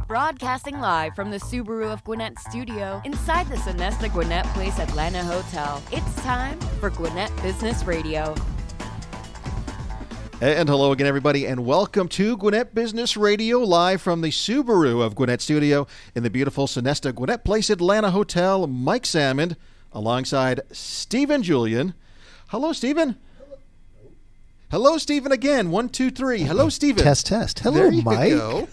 Broadcasting live from the Subaru of Gwinnett studio inside the Sonesta Gwinnett Place Atlanta Hotel. It's time for Gwinnett Business Radio. And hello again, everybody, and welcome to Gwinnett Business Radio, live from the Subaru of Gwinnett studio in the beautiful Sonesta Gwinnett Place Atlanta Hotel. Mike Salmond alongside Stephen Julian. Hello, Stephen. Hello, Stephen, again. 1, 2, 3. Hello, Stephen. Test. Hello, there you Mike. Go.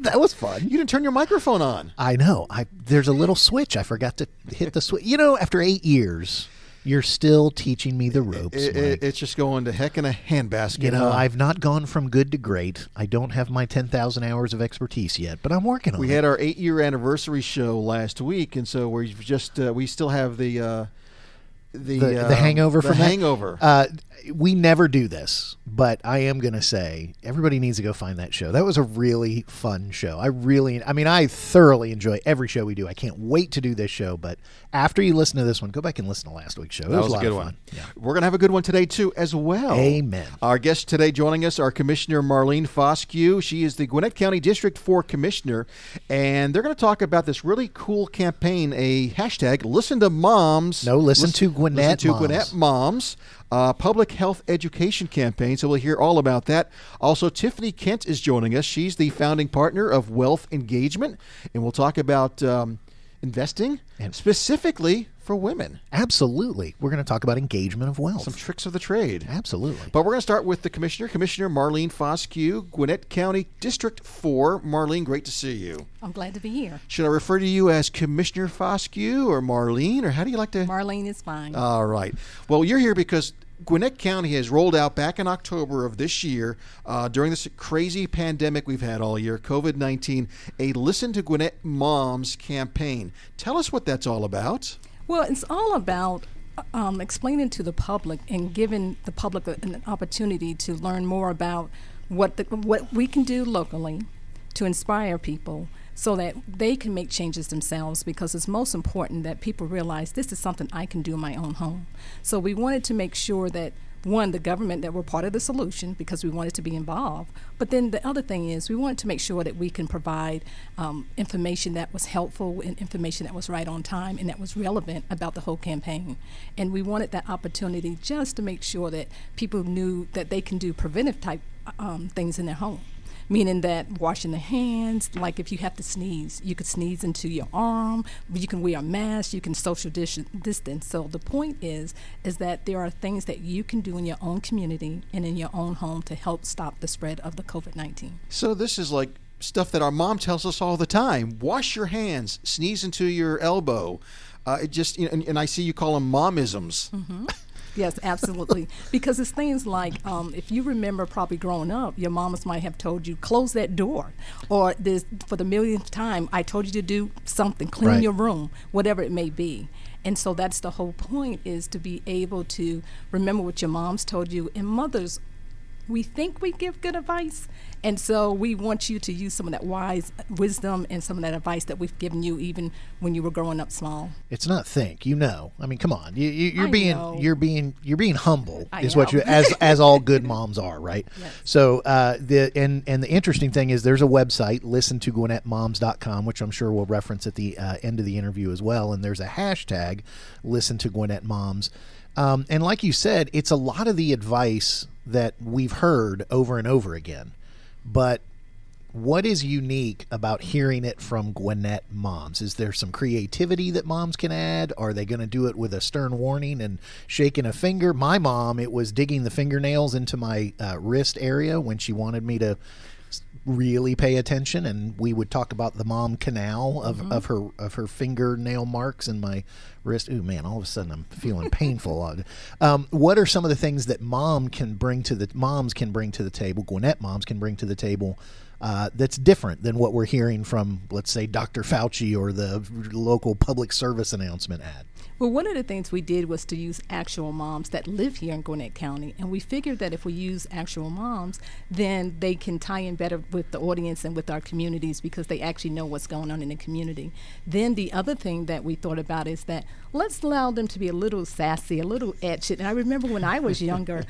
That was fun. You didn't turn your microphone on. I know. There's a little switch. I forgot to hit the switch. You know, after 8 years, you're still teaching me the ropes. It's just going to heck in a handbasket. You know, I've not gone from good to great. I don't have my 10,000 hours of expertise yet, but I'm working on it. We had our 8-year anniversary show last week, and so we still have the hangover from that? Hangover. We never do this, but I am going to say everybody needs to go find that show. That was a really fun show. I thoroughly enjoy every show we do. I can't wait to do this show, but after you listen to this one, go back and listen to last week's show. It was a lot of fun. Yeah. We're going to have a good one today, too, as well. Amen. Our guest today joining us are Commissioner Marlene Fosque. She is the Gwinnett County District 4 Commissioner, and they're going to talk about this really cool campaign, a hashtag, Listen to Moms. No, listen to Gwinnett Moms. Gwinnett Moms. Public health education campaign, so we'll hear all about that. Also, Tiffany Kent is joining us. She's the founding partner of Wealth Engagement, and we'll talk about investing, and specifically for women. Absolutely. We're going to talk about engagement of wealth. Some tricks of the trade. Absolutely. But we're going to start with the Commissioner, Commissioner Marlene Fosque, Gwinnett County District 4. Marlene, great to see you. I'm glad to be here. Should I refer to you as Commissioner Fosque or Marlene, or how do you like to? Marlene is fine. All right. Well, you're here because Gwinnett County has rolled out back in October of this year, during this crazy pandemic we've had all year, COVID-19, a Listen to Gwinnett Moms campaign. Tell us what that's all about. Well, it's all about explaining to the public and giving the public an opportunity to learn more about what we can do locally to inspire people so that they can make changes themselves, because it's most important that people realize this is something I can do in my own home. So we wanted to make sure that, one, the government, that we're part of the solution because we wanted to be involved. But then the other thing is we wanted to make sure that we can provide information that was helpful and information that was right on time and that was relevant about the whole campaign. And we wanted that opportunity just to make sure that people knew that they can do preventive type things in their home. Meaning that washing the hands, like if you have to sneeze, you could sneeze into your arm, you can wear a mask, you can social distance. So the point is that there are things that you can do in your own community and in your own home to help stop the spread of the COVID-19. So this is like stuff that our mom tells us all the time. Wash your hands, sneeze into your elbow. And I see you call them Momisms. Mm-hmm. Yes, absolutely. Because it's things like, if you remember probably growing up, your mamas might have told you, close that door. Or for the millionth time, I told you to do something, clean your room, whatever it may be. And so that's the whole point, is to be able to remember what your moms told you. And mothers, we think we give good advice. And so we want you to use some of that wise wisdom and some of that advice that we've given you even when you were growing up small. It's not think, you know. I mean, come on. You're being humble is what you as all good moms are, right? Yes. So the interesting thing is there's a website, listentogwinnettmoms.com, which I'm sure we'll reference at the end of the interview as well, and there's a hashtag Listen to Gwinnett Moms. And like you said, it's a lot of the advice that we've heard over and over again. But what is unique about hearing it from Gwinnett moms? Is there some creativity that moms can add? Are they going to do it with a stern warning and shaking a finger? My mom, it was digging the fingernails into my wrist area when she wanted me to really pay attention, and we would talk about the mom canal of her fingernail marks in my wrist. Ooh, man, all of a sudden I'm feeling painful. What are some of the things that moms can bring to the table, Gwinnett moms can bring to the table, that's different than what we're hearing from, let's say, Dr. Fauci or the local public service announcement ad? Well, one of the things we did was to use actual moms that live here in Gwinnett County, and we figured that if we use actual moms, then they can tie in better with the audience and with our communities because they actually know what's going on in the community. Then the other thing that we thought about is that let's allow them to be a little sassy, a little etched. And I remember when I was younger,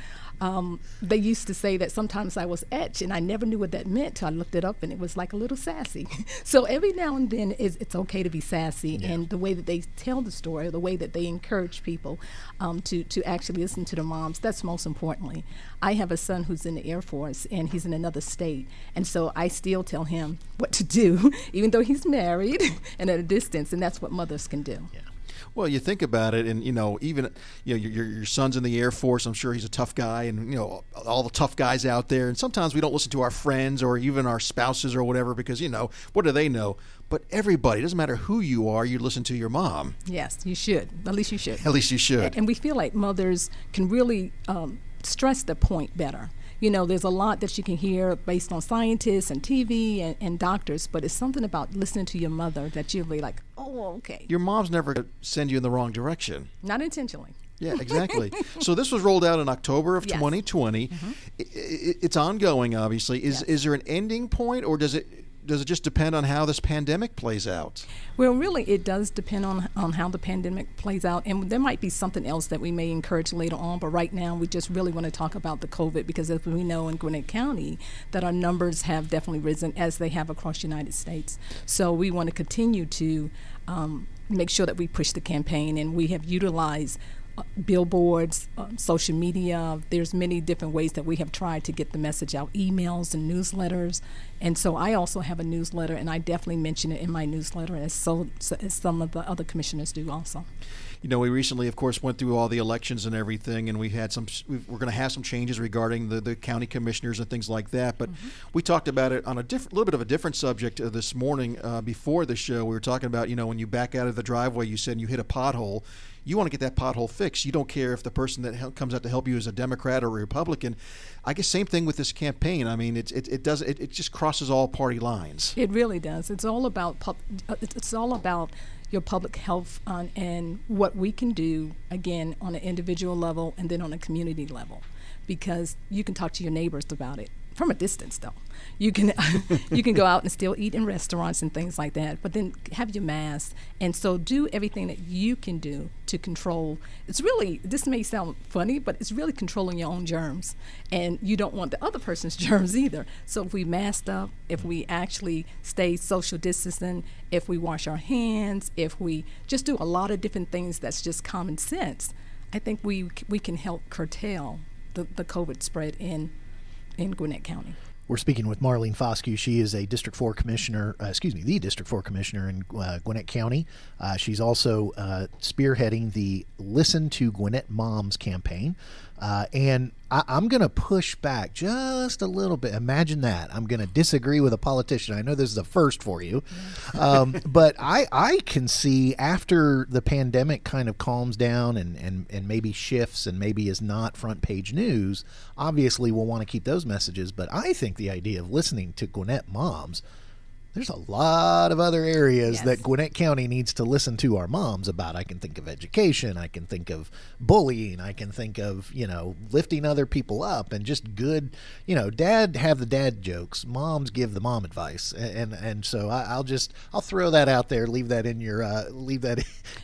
they used to say that sometimes I was etched, and I never knew what that meant till I looked it up, and it was like a little sassy. So every now and then it's okay to be sassy, and the way that they tell the story, the way that they encourage people to actually listen to the moms, that's most importantly. I have a son who's in the Air Force, and he's in another state, and so I still tell him what to do, even though he's married and at a distance, and that's what mothers can do. Yeah. Well, you think about it, and even your son's in the Air Force. I'm sure he's a tough guy, and all the tough guys out there. And sometimes we don't listen to our friends or even our spouses or whatever because what do they know? But everybody, doesn't matter who you are, you listen to your mom. Yes, you should. At least you should. At least you should. And we feel like mothers can really stress the point better. There's a lot that you can hear based on scientists and TV and doctors, but it's something about listening to your mother that you'll be like, oh, okay. Your mom's never going to send you in the wrong direction. Not intentionally. Yeah, exactly. So this was rolled out in October of 2020. Mm-hmm. It's ongoing, obviously. Is there an ending point, or does it just depend on how this pandemic plays out? Well, really, it does depend on how the pandemic plays out, and there might be something else that we may encourage later on, but right now we just really want to talk about the COVID because as we know in Gwinnett County that our numbers have definitely risen as they have across the United States. So we want to continue to make sure that we push the campaign, and we have utilized billboards, social media. There's many different ways that we have tried to get the message out, emails and newsletters. And so I also have a newsletter, and I definitely mention it in my newsletter as some of the other commissioners do also. We recently, of course, went through all the elections and everything, and we're going to have some changes regarding the county commissioners and things like that. But we talked about it on a little bit of a different subject this morning before the show. We were talking about, when you back out of the driveway, you said you hit a pothole. You want to get that pothole fixed. You don't care if the person that comes out to help you is a Democrat or a Republican. I guess same thing with this campaign. I mean, it just crosses all party lines. It really does. It's all about your public health and what we can do, again, on an individual level and then on a community level, because you can talk to your neighbors about it from a distance, though. You can go out and still eat in restaurants and things like that, but then have your mask, and so do everything that you can do to control. It's really, this may sound funny, but it's really controlling your own germs, and you don't want the other person's germs either. So if we mask up, if we actually stay social distancing, if we wash our hands, if we just do a lot of different things that's just common sense, I think we can help curtail the COVID spread in Gwinnett County. We're speaking with Marlene Fosque. She is a District 4 Commissioner, the District 4 Commissioner in Gwinnett County. She's also spearheading the Listen to Gwinnett Moms campaign. And I'm going to push back just a little bit. Imagine that. I'm going to disagree with a politician. I know this is a first for you. But I can see after the pandemic kind of calms down and maybe shifts and maybe is not front page news, obviously we'll want to keep those messages. But I think the idea of listening to Gwinnett moms, there's a lot of other areas that Gwinnett County needs to listen to our moms about. I can think of education. I can think of bullying. I can think of, lifting other people up and just good, dad have the dad jokes. Moms give the mom advice. And so I'll throw that out there. Leave that in your,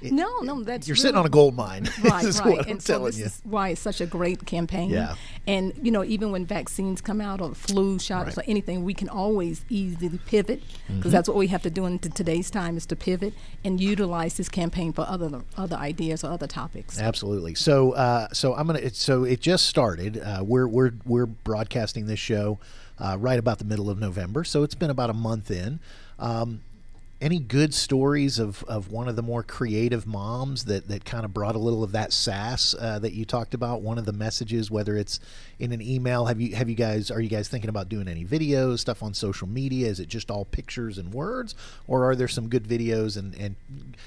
No, that's you're sitting on a gold mine. Right, is right. What I'm and so telling this you. is why it's such a great campaign. Yeah. And, even when vaccines come out or flu shots or anything, we can always easily pivot. Because that's what we have to do in today's time is to pivot and utilize this campaign for other ideas or other topics. Absolutely. So So it just started. We're broadcasting this show right about the middle of November. So it's been about a month in. Any good stories of one of the more creative moms that kind of brought a little of that sass that you talked about? One of the messages, whether it's in an email, are you guys thinking about doing any videos, stuff on social media? Is it just all pictures and words, or are there some good videos and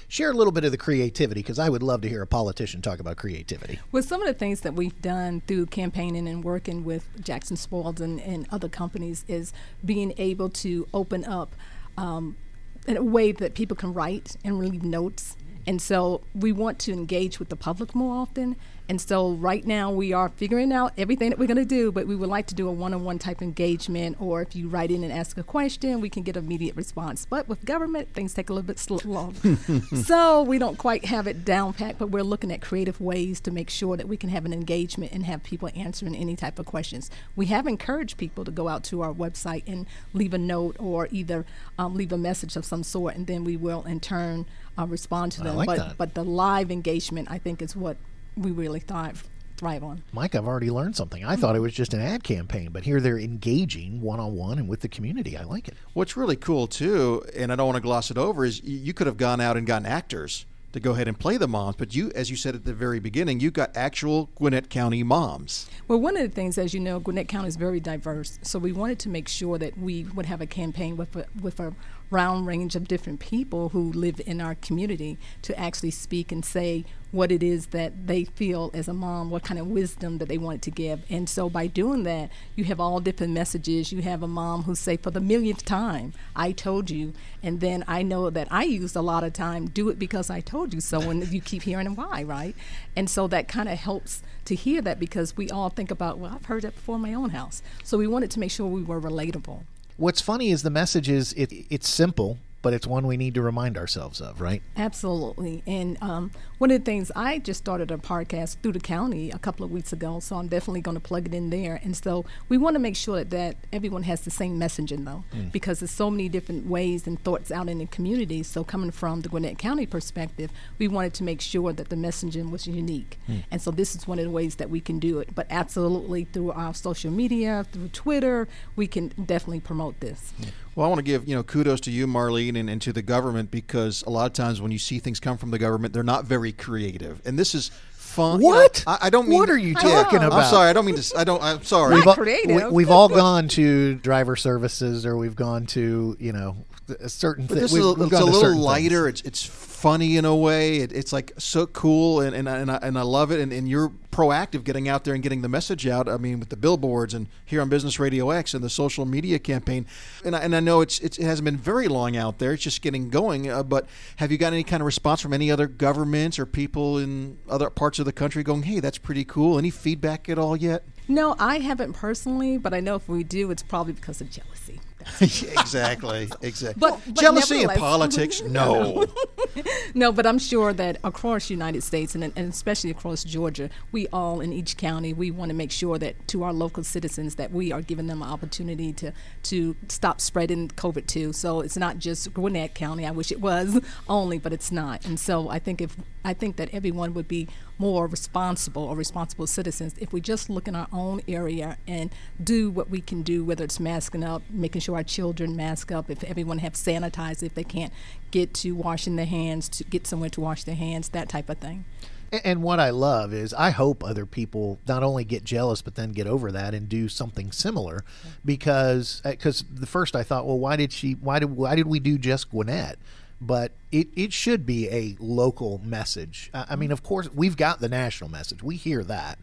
share a little bit of the creativity? Because I would love to hear a politician talk about creativity. Well, some of the things that we've done through campaigning and working with Jackson Spoils and other companies is being able to open up in a way that people can write and leave notes. And so we want to engage with the public more often. And so right now we are figuring out everything that we're going to do, but we would like to do a one-on-one type engagement, or if you write in and ask a question, we can get immediate response. But with government, things take a little bit slow. So we don't quite have it down pat, but we're looking at creative ways to make sure that we can have an engagement and have people answering any type of questions. We have encouraged people to go out to our website and leave a note or either leave a message of some sort, and then we will in turn respond to them. But the live engagement, I think, is what we really thrive on. Mike, I've already learned something. I thought it was just an ad campaign, but here they're engaging one-on-one and with the community. I like it. What's really cool, too, and I don't want to gloss it over, is you could have gone out and gotten actors to go ahead and play the moms, but you, as you said at the very beginning, you got actual Gwinnett County moms. Well, one of the things, as you know, Gwinnett County is very diverse, so we wanted to make sure that we would have a campaign with a round range of different people who live in our community to actually speak and say what it is that they feel as a mom, what kind of wisdom that they wanted to give. And so by doing that, you have all different messages. You have a mom who say for the millionth time, I told you. And then I know that I used a lot of time, do it because I told you so, and you keep hearing why, right? And so that kind of helps to hear that, because we all think about, well, I've heard that before in my own house. So we wanted to make sure we were relatable. What's funny is the message is it's simple, but it's one we need to remind ourselves of, right? Absolutely. And one of the things, I just started a podcast through the county a couple of weeks ago, so I'm definitely going to plug it in there. And so we want to make sure that everyone has the same messaging, though, because there's so many different ways and thoughts out in the community. So coming from the Gwinnett County perspective, we wanted to make sure that the messaging was unique. And so this is one of the ways that we can do it. But absolutely through our social media, through Twitter, we can definitely promote this. Well, I want to give kudos to you, Marlene, and to the government, because a lot of times when you see things come from the government, they're not very creative. And this is fun. What? I don't mean. What are you talking about? I'm sorry. I don't mean to. I'm sorry. Not creative. We've all gone to driver services, or we've gone to a certain thing. It's a little lighter. It's funny in a way. It's like so cool, and I love it. And you're proactive getting out there and getting the message out. I mean, with the billboards and here on Business RadioX and the social media campaign. And I know it hasn't been very long out there. It's just getting going. But have you got any kind of response from any other governments or people in other parts of the country going, hey, that's pretty cool? Any feedback at all yet? No, I haven't personally, but I know if we do, it's probably because of jealousy. Exactly. But jealousy in politics, no. No, but I'm sure that across the United States and especially across Georgia, we all in each county, we want to make sure that to our local citizens that we are giving them an opportunity to stop spreading COVID too. So it's not just Gwinnett County. I wish it was only, but it's not. And so I think that everyone would be more responsible citizens if we just look in our own area and do what we can do, whether it's masking up, making sure our children mask up, if everyone have sanitized, if they can't get to washing their hands, to get somewhere to wash their hands, that type of thing. And what I love is I hope other people not only get jealous but then get over that and do something similar, because the first I thought, well, why did we do just Gwinnett? But it should be a local message. I mean, of course, we've got the national message. We hear that.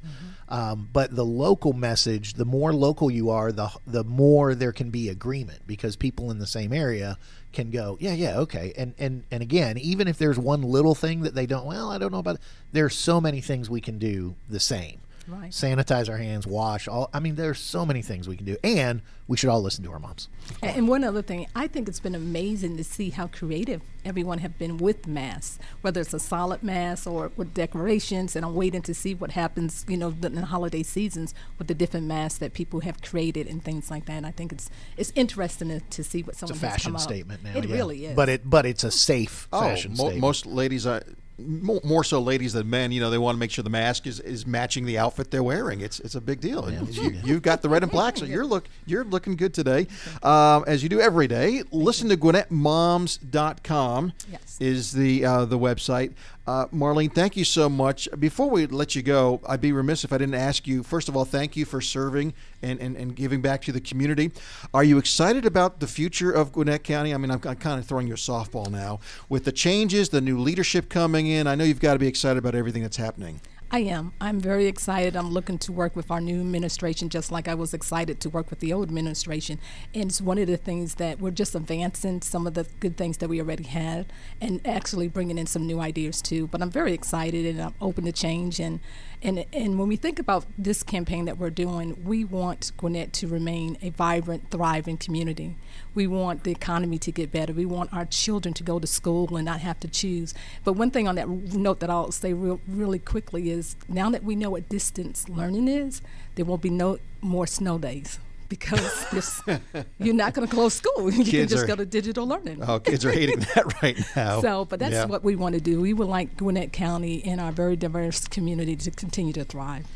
But the local message, the more local you are, the more there can be agreement, because people in the same area can go, yeah, okay. And again, even if there's one little thing that they don't, well, I don't know about it, there's so many things we can do the same. Right. Sanitize our hands, wash. There's so many things we can do, and we should all listen to our moms. And one other thing, I think it's been amazing to see how creative everyone have been with masks, whether it's a solid mask or with decorations. And I'm waiting to see what happens, in the holiday seasons with the different masks that people have created and things like that. And I think it's interesting to see what someone has come up. It's a fashion statement now. It really is. But it's a safe fashion statement. Most ladies more so ladies than men, they want to make sure the mask is matching the outfit they're wearing. It's a big deal. Yeah. You've got the red and black, so you're looking good today, as you do every day. Listen to GwinnettMoms.com is the website. Marlene, thank you so much. Before we let you go, I'd be remiss if I didn't ask you, first of all, thank you for serving and giving back to the community. Are you excited about the future of Gwinnett County? I mean, I'm kind of throwing you a softball now. With the changes, the new leadership coming in, I know you've got to be excited about everything that's happening. I am. I'm very excited. I'm looking to work with our new administration just like I was excited to work with the old administration. And it's one of the things that we're just advancing some of the good things that we already had and actually bringing in some new ideas too. But I'm very excited and I'm open to change. And And when we think about this campaign that we're doing, we want Gwinnett to remain a vibrant, thriving community. We want the economy to get better. We want our children to go to school and not have to choose. But one thing on that note that I'll say really quickly is, now that we know what distance learning is, there will be no more snow days. Because you're not going to close school. You can just go to digital learning. Oh, kids are hating that right now. So, but that's what we want to do. We would like Gwinnett County and our very diverse community to continue to thrive.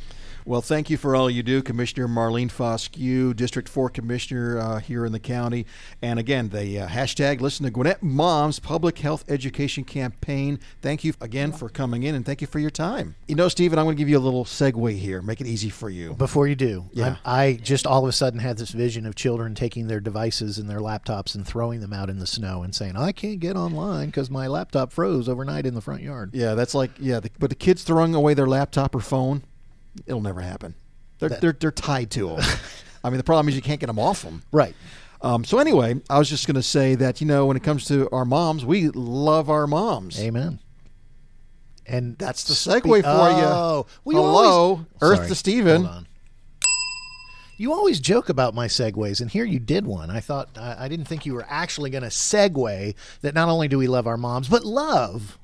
Well, thank you for all you do, Commissioner Marlene Fosque, District 4 Commissioner here in the county. And again, the hashtag Listen to Gwinnett Moms Public Health Education Campaign. Thank you again for coming in, and thank you for your time. You know, Stephen, I'm going to give you a little segue here, make it easy for you. Before you do, I just all of a sudden had this vision of children taking their devices and their laptops and throwing them out in the snow and saying, I can't get online because my laptop froze overnight in the front yard. Yeah, that's like, but the kids throwing away their laptop or phone, it'll never happen. They're tied to them. I mean, the problem is you can't get them off them. Right. So anyway, I was just going to say that, when it comes to our moms, we love our moms. Amen. And that's the segue for you. Well, Hello, Earth to Stephen. Hold on. You always joke about my segues, and here you did one. I thought I didn't think you were actually going to segue that not only do we love our moms, but love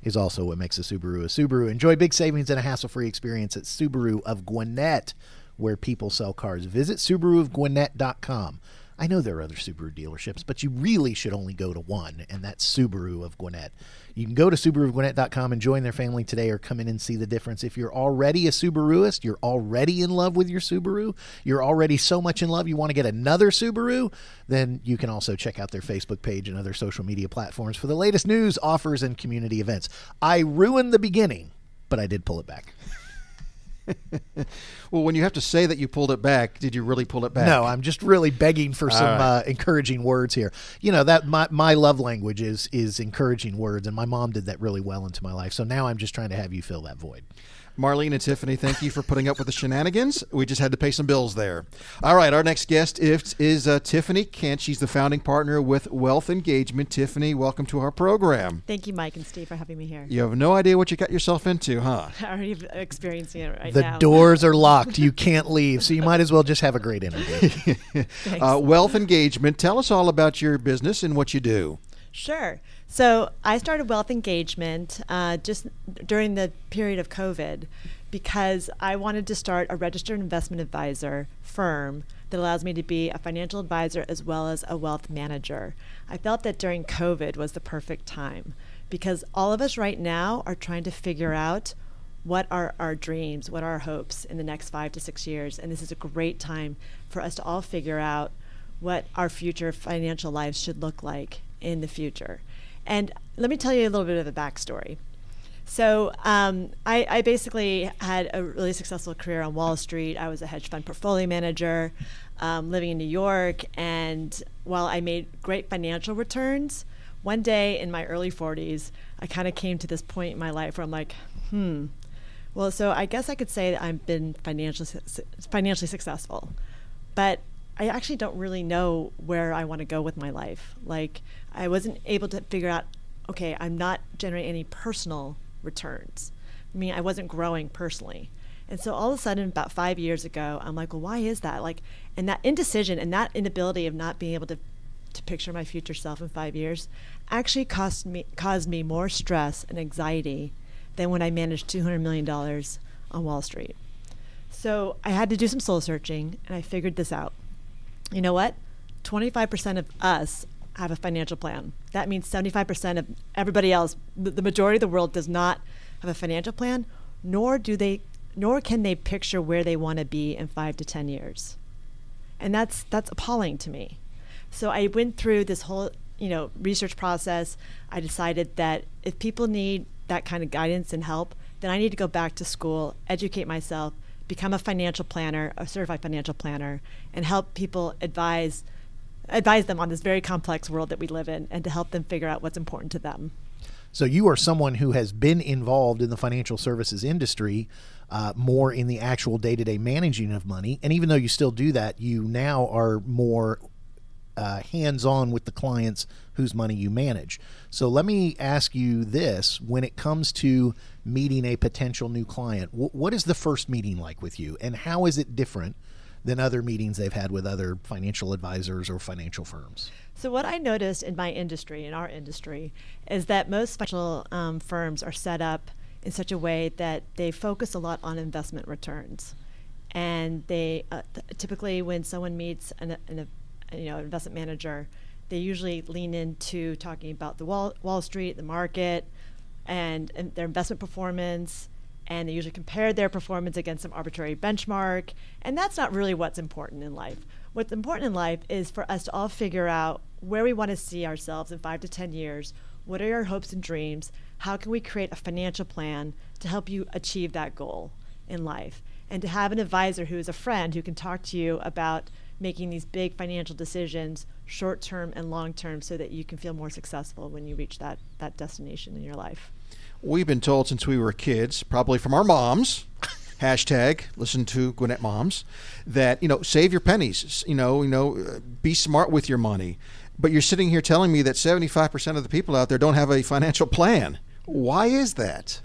is also what makes a Subaru a Subaru. Enjoy big savings and a hassle-free experience at Subaru of Gwinnett, where people sell cars. Visit SubaruofGwinnett.com. I know there are other Subaru dealerships, but you really should only go to one, and that's Subaru of Gwinnett. You can go to SubaruofGwinnett.com and join their family today, or come in and see the difference. If you're already a Subaruist, you're already in love with your Subaru, you're already so much in love you want to get another Subaru, then you can also check out their Facebook page and other social media platforms for the latest news, offers, and community events. I ruined the beginning, but I did pull it back. Well, when you have to say that you pulled it back, did you really pull it back? No, I'm just really begging for some encouraging words here. That my love language is encouraging words, and my mom did that really well into my life. So now I'm just trying to have you fill that void. Marlene and Tiffany, thank you for putting up with the shenanigans. We just had to pay some bills there. All right, our next guest is Tiffany Kent. She's the founding partner with Wealth Engagement. Tiffany, welcome to our program. Thank you, Mike and Steve, for having me here. You have no idea what you got yourself into, huh? I'm already experiencing it now. The doors are locked. You can't leave, so you might as well just have a great interview. Wealth Engagement, tell us all about your business and what you do. Sure. So I started Wealth Engagement just during the period of COVID because I wanted to start a registered investment advisor firm that allows me to be a financial advisor as well as a wealth manager. I felt that during COVID was the perfect time because all of us right now are trying to figure out what are our dreams, what are our hopes in the next 5 to 6 years. And this is a great time for us to all figure out what our future financial lives should look like in the future. And let me tell you a little bit of the backstory. So I basically had a really successful career on Wall Street. I was a hedge fund portfolio manager living in New York. And while I made great financial returns, one day in my early 40s, I kind of came to this point in my life where I'm like, well, so I guess I could say that I've been financially successful. But I actually don't really know where I want to go with my life. Like, I wasn't able to figure out, okay, I'm not generating any personal returns. I mean, I wasn't growing personally. And so all of a sudden, about 5 years ago, I'm like, well, why is that? Like, and that indecision and that inability of not being able to picture my future self in 5 years actually caused me more stress and anxiety than when I managed $200 million on Wall Street. So I had to do some soul searching, and I figured this out. You know what? 25% of us have a financial plan. That means 75% of everybody else, the majority of the world, does not have a financial plan, nor can they picture where they want to be in 5 to 10 years. And that's appalling to me. So I went through this whole, research process. I decided that if people need that kind of guidance and help, then I need to go back to school, educate myself, become a financial planner, a certified financial planner, and help people advise them on this very complex world that we live in, and to help them figure out what's important to them. So you are someone who has been involved in the financial services industry, more in the actual day-to-day managing of money. And even though you still do that, you now are more hands-on with the clients whose money you manage. So let me ask you this: when it comes to meeting a potential new client, what is the first meeting like with you, and how is it different than other meetings they've had with other financial advisors or financial firms? So what I noticed in my industry, in our industry, is that most financial firms are set up in such a way that they focus a lot on investment returns. And they typically, when someone meets an investment manager, they usually lean into talking about the Wall Street, the market, and their investment performance, and they usually compare their performance against some arbitrary benchmark, and that's not really what's important in life. What's important in life is for us to all figure out where we want to see ourselves in 5 to 10 years, what are our hopes and dreams, how can we create a financial plan to help you achieve that goal in life, and to have an advisor who is a friend who can talk to you about making these big financial decisions, short-term and long-term, so that you can feel more successful when you reach that destination in your life. We've been told since we were kids, probably from our moms, hashtag listen to Gwinnett Moms, that, save your pennies, be smart with your money. But you're sitting here telling me that 75% of the people out there don't have a financial plan. Why is that?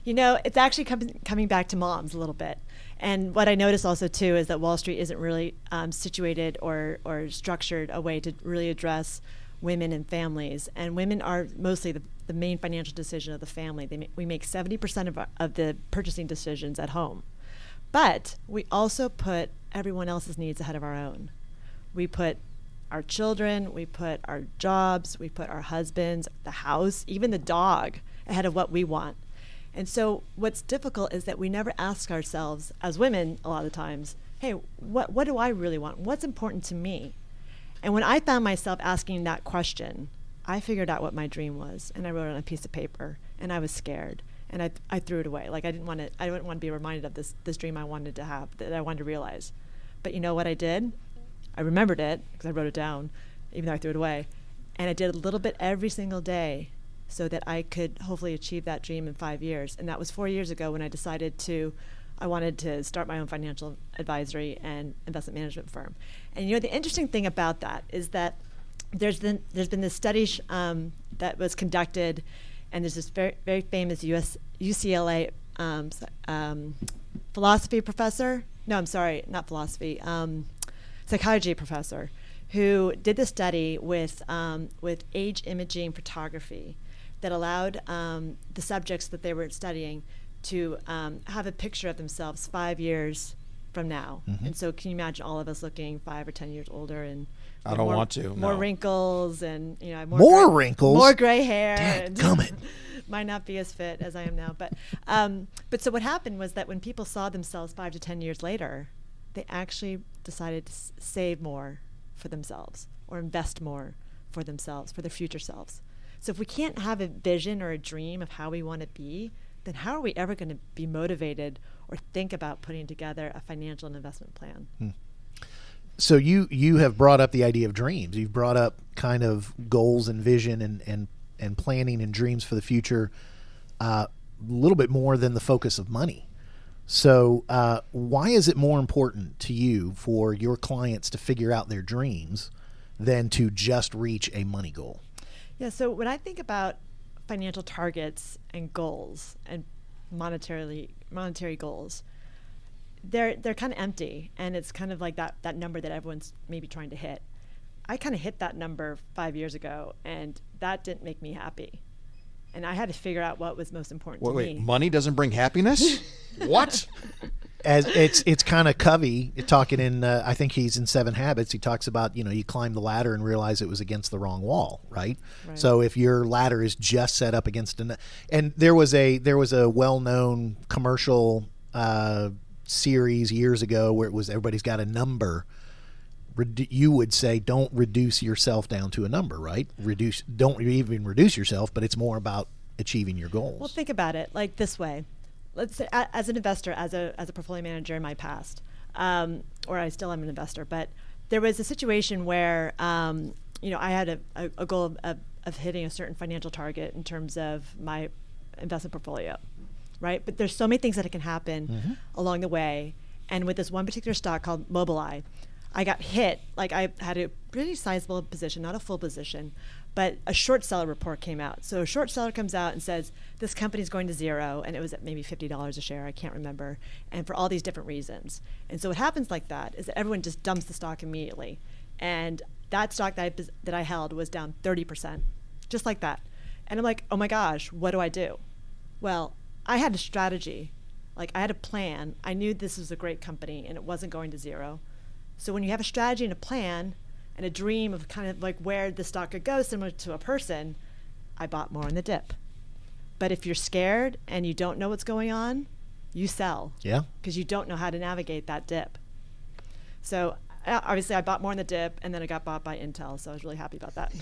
It's actually coming back to moms a little bit. And what I noticed also, too, is that Wall Street isn't really situated or structured a way to really address women and families. And women are mostly the main financial decision of the family. We make 70% of the purchasing decisions at home. But we also put everyone else's needs ahead of our own. We put our children, we put our jobs, we put our husbands, the house, even the dog ahead of what we want. And so what's difficult is that we never ask ourselves, as women a lot of times, hey, what do I really want? What's important to me? And when I found myself asking that question, I figured out what my dream was, and I wrote it on a piece of paper, and I was scared, and I threw it away. Like I didn't want to be reminded of this dream I wanted to have, that I wanted to realize. But you know what I did? I remembered it, because I wrote it down, even though I threw it away. And I did a little bit every single day so that I could hopefully achieve that dream in 5 years. And that was 4 years ago when I decided I wanted to start my own financial advisory and investment management firm. And the interesting thing about that is that there's been this study that was conducted, and there's this very, very famous UCLA philosophy professor. No, I'm sorry, not philosophy. Psychology professor who did the study with age imaging photography that allowed the subjects that they were studying to have a picture of themselves 5 years from now. Mm-hmm. And so can you imagine all of us looking 5 or 10 years older and I don't want to. More no. wrinkles and more wrinkles, more gray hair. Dadgummit. Might not be as fit as I am now, but so what happened was that when people saw themselves 5 to 10 years later, they actually decided to save more for themselves or invest more for themselves, for their future selves. So if we can't have a vision or a dream of how we want to be, then how are we ever going to be motivated or think about putting together a financial and investment plan? So you have brought up the idea of dreams. You've brought up kind of goals and vision and planning and dreams for the future a little bit more than the focus of money. So why is it more important to you for your clients to figure out their dreams than to just reach a money goal? Yeah, so when I think about financial targets and goals and monetary goals, they're kind of empty, and it's kind of like that number that everyone's maybe trying to hit. I kind of hit that number 5 years ago, and that didn't make me happy. And I had to figure out what was most important to me. Wait, money doesn't bring happiness? What? As it's kind of Covey talking in, I think he's in 7 Habits. He talks about, you climb the ladder and realize it was against the wrong wall, right? So if your ladder is just set up against and there was a well-known commercial series years ago where it was everybody's got a number. You would say don't reduce yourself down to a number, right? Don't even reduce yourself, but it's more about achieving your goals. Well, think about it like this way. Let's say as an investor, as a portfolio manager in my past, or I still am an investor, but there was a situation where I had a goal of hitting a certain financial target in terms of my investment portfolio, right? But there's so many things that can happen along the way. And with this one particular stock called Mobileye, I got hit. Like, I had a pretty sizable position, not a full position, but a short seller report came out. So a short seller comes out and says, this company's going to zero, and it was at maybe $50 a share, I can't remember, and for all these different reasons. And so what happens like that is that everyone just dumps the stock immediately. And that stock that I held was down 30%, just like that. And I'm like, oh my gosh, what do I do? Well, I had a strategy. Like, I had a plan. I knew this was a great company and it wasn't going to zero. So when you have a strategy and a plan and a dream of kind of like where the stock could go, similar to a person, I bought more in the dip. But if you're scared and you don't know what's going on, you sell. Yeah. Because you don't know how to navigate that dip. So obviously I bought more in the dip, and then I got bought by Intel, so I was really happy about that.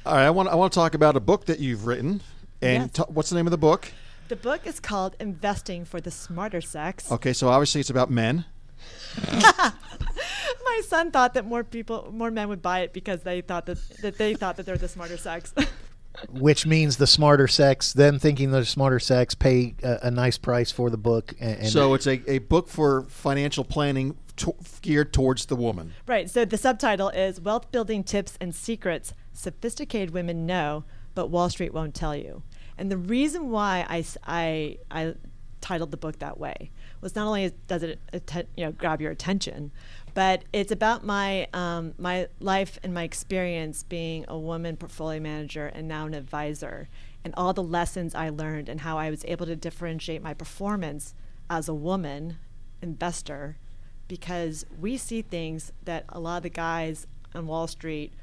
All right, I want to talk about a book that you've written. And Yes. what's the name of the book? The book is called Investing for the Smarter Sex. Okay, so obviously it's about men. My son thought that more men would buy it because they thought that they're the smarter sex. Which means the smarter sex, them thinking they're smarter sex, pay a nice price for the book. And So it's a book for financial planning geared towards the woman. Right. So the subtitle is Wealth Building Tips and Secrets Sophisticated Women Know, but Wall Street Won't Tell You. And the reason why I titled the book that way was not only does it grab your attention, but it's about my my life and my experience being a woman portfolio manager and now an advisor, and all the lessons I learned and how I was able to differentiate my performance as a woman investor, because we see things that a lot of the guys on Wall Street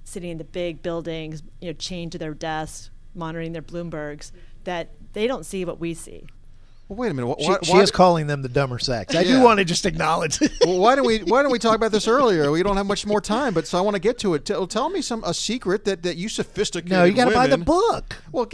sitting in the big buildings, chained to their desks, monitoring their Bloombergs, that they don't see what we see. Well, wait a minute. She is calling them the dumber sex. I do want to just acknowledge. Well, why don't we talk about this earlier? We don't have much more time, but so I want to get to it. Tell me a secret that you sophisticated. No, you got to buy the women- book. Well,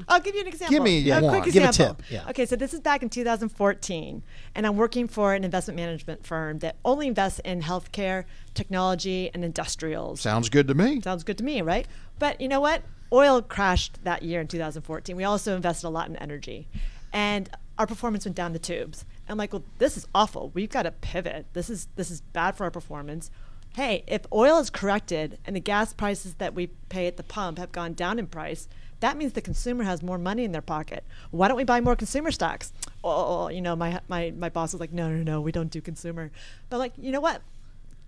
I'll give you an example. Give me a one. quick Give a example. tip, yeah. Okay, so this is back in 2014, and I'm working for an investment management firm that only invests in healthcare, technology, and industrials. Sounds good to me. Sounds good to me, right? But you know what? Oil crashed that year in 2014. We also invested a lot in energy, and our performance went down the tubes. And I'm like, well, this is awful. We've got to pivot. This is bad for our performance. Hey, if oil is corrected and the gas prices that we pay at the pump have gone down in price, that means the consumer has more money in their pocket. Why don't we buy more consumer stocks? Oh, my boss was like, no, we don't do consumer. But like, you know what?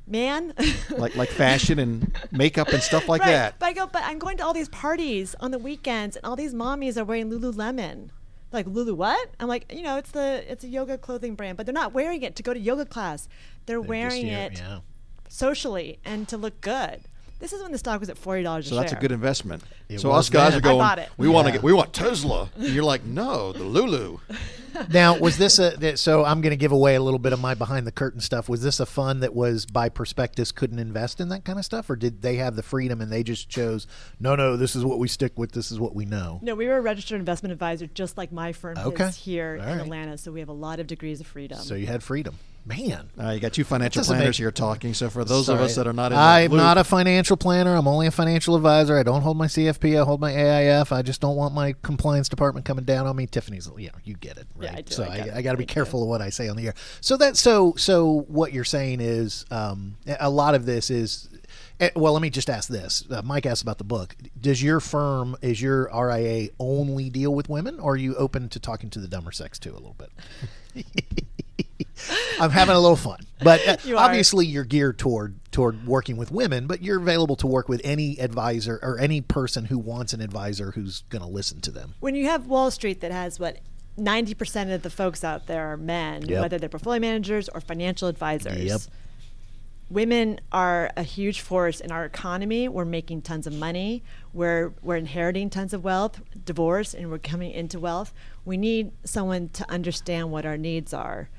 Man, like fashion and makeup and stuff like right. that. But I'm going to all these parties on the weekends, and all these mommies are wearing Lululemon. Like, Lulu what? I'm like, it's a yoga clothing brand, but they're not wearing it to go to yoga class. They're wearing it socially and to look good. This is when the stock was at $40 a share. So that's a good investment. It So was us guys then. are going, I bought it. we want Tesla. And you're like, no, the Lulu. Now, was this so I'm going to give away a little bit of my behind the curtain stuff. Was this a fund that was by prospectus couldn't invest in that kind of stuff? Or did they have the freedom and they just chose, no, this is what we stick with. This is what we know. No, we were a registered investment advisor, just like my firm is here All in right. Atlanta. So we have a lot of degrees of freedom. So you had freedom. Man. You got two financial Doesn't planners make- here talking. So for those of us that are not in I'm the loop, not a financial planner. I'm only a financial advisor. I don't hold my CFP. I hold my AIF. I just don't want my compliance department coming down on me. Tiffany's, you get it, right? Yeah, I do. So I get it. I got to be I careful of what I say on the air. So what you're saying is a lot of this is. Well, let me just ask this. Mike asked about the book. Does your firm, is your RIA only deal with women, or are you open to talking to the dumber sex too a little bit? I'm having a little fun, but You are. obviously you're geared toward working with women, but you're available to work with any advisor or any person who wants an advisor who's going to listen to them. When you have Wall Street that has 90% of the folks out there are men, Yep. whether they're portfolio managers or financial advisors. Yep. Women are a huge force in our economy. We're making tons of money. We're inheriting tons of wealth, divorce, and we're coming into wealth. We need someone to understand what our needs are.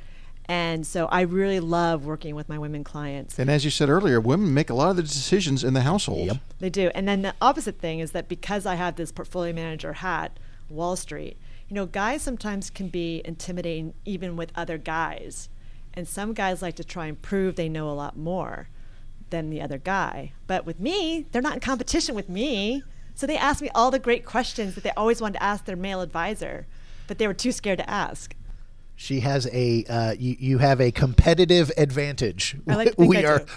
And so I really love working with my women clients. and as you said earlier, women make a lot of the decisions in the household. Yep. They do. And then the opposite thing is that because I have this portfolio manager hat, Wall Street, guys sometimes can be intimidating even with other guys. And some guys like to try and prove they know a lot more than the other guy. But with me, they're not in competition with me. So they ask me all the great questions that they always wanted to ask their male advisor, but they were too scared to ask. She has a you have a competitive advantage. I like to think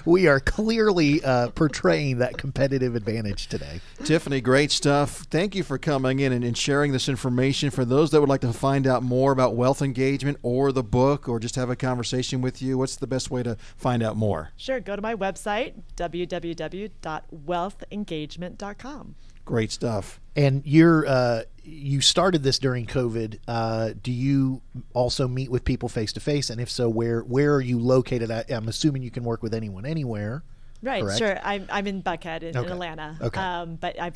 we are clearly portraying that competitive advantage today. Tiffany, great stuff. Thank you for coming in and sharing this information. For those that would like to find out more about wealth engagement or the book or just have a conversation with you, what's the best way to find out more? Sure. Go to my website, www.wealthengagement.com. Great stuff. And you started this during COVID. Do you also meet with people face to face? And if so, where are you located? I'm assuming you can work with anyone anywhere. Right. Correct? Sure. I'm in Buckhead in Atlanta. Okay. But I've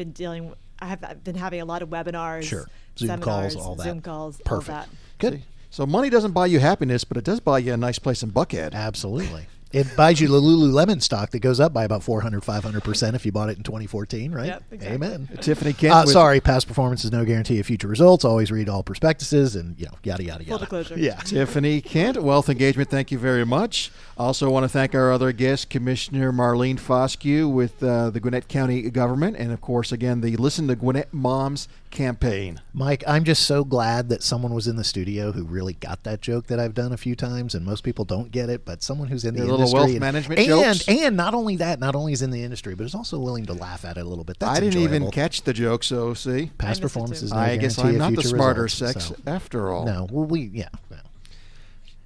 been having a lot of webinars, sure, Zoom seminars, calls, all that. Zoom calls, Perfect. all that. Good. So money doesn't buy you happiness, but it does buy you a nice place in Buckhead. Absolutely. It buys you the Lululemon stock that goes up by about 400, 500% if you bought it in 2014, right? Yep, exactly. Amen. Tiffany Kent. Sorry, past performance is no guarantee of future results. Always read all prospectuses and yada, yada, yada. Full disclosure. Yeah. Tiffany Kent, Wealth Engagement, thank you very much. Also want to thank our other guest, Commissioner Marlene Fosque with the Gwinnett County Government, and, of course, again, the Listen to Gwinnett Moms campaign. Mike, I'm just so glad that someone was in the studio who really got that joke that I've done a few times, and most people don't get it, but someone who's in the industry. Little wealth management jokes. And not only that, not only is in the industry, but is also willing to laugh at it a little bit. That's I didn't enjoyable. even catch the joke, so see. Past performance is no I guess guarantee I'm of not the future smarter results, sex so. after all. No, well,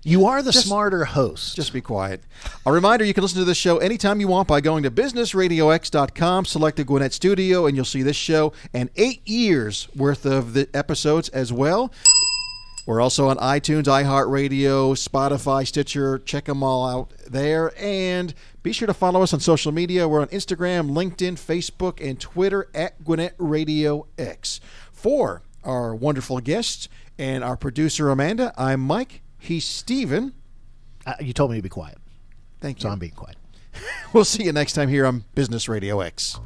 you are the smarter host. Just be quiet. A reminder, you can listen to this show anytime you want by going to businessradiox.com, select the Gwinnett Studio, and you'll see this show and 8 years worth of the episodes as well. We're also on iTunes, iHeartRadio, Spotify, Stitcher. Check them all out there. And be sure to follow us on social media. We're on Instagram, LinkedIn, Facebook, and Twitter at Gwinnett Radio X. For our wonderful guests and our producer, Amanda, I'm Mike. He's Steven. You told me to be quiet. Thank you. So I'm being quiet. We'll see you next time here on Business Radio X.